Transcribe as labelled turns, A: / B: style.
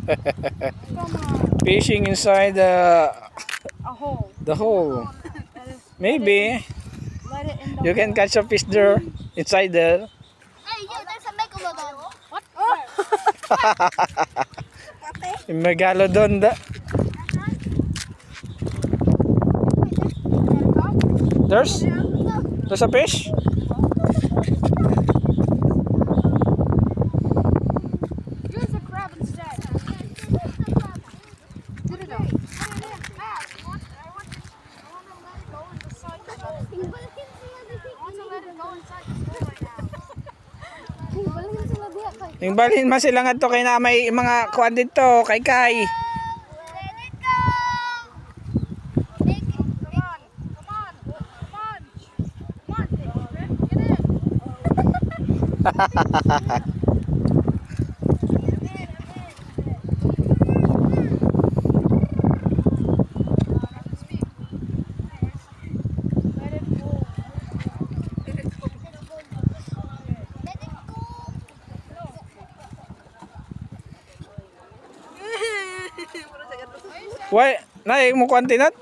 A: Come on.
B: Fishing inside
A: A hole.
B: the hole. Maybe
A: Let it in the
B: you can catch a fish there inside there.
C: Hey, yo, there's a megalodon.
A: What?
B: Yung megalodon da. There's a fish.
A: Use a crab instead. Put it up.
B: Yung balhin man sila nga to kay na may mga kuan dito kay kay.
C: Let it go. Make it.
A: Come on. Come on. Come on. Come on. Get in. Let it go.
C: Let it go.
B: Why? Nay mo kuan tinat?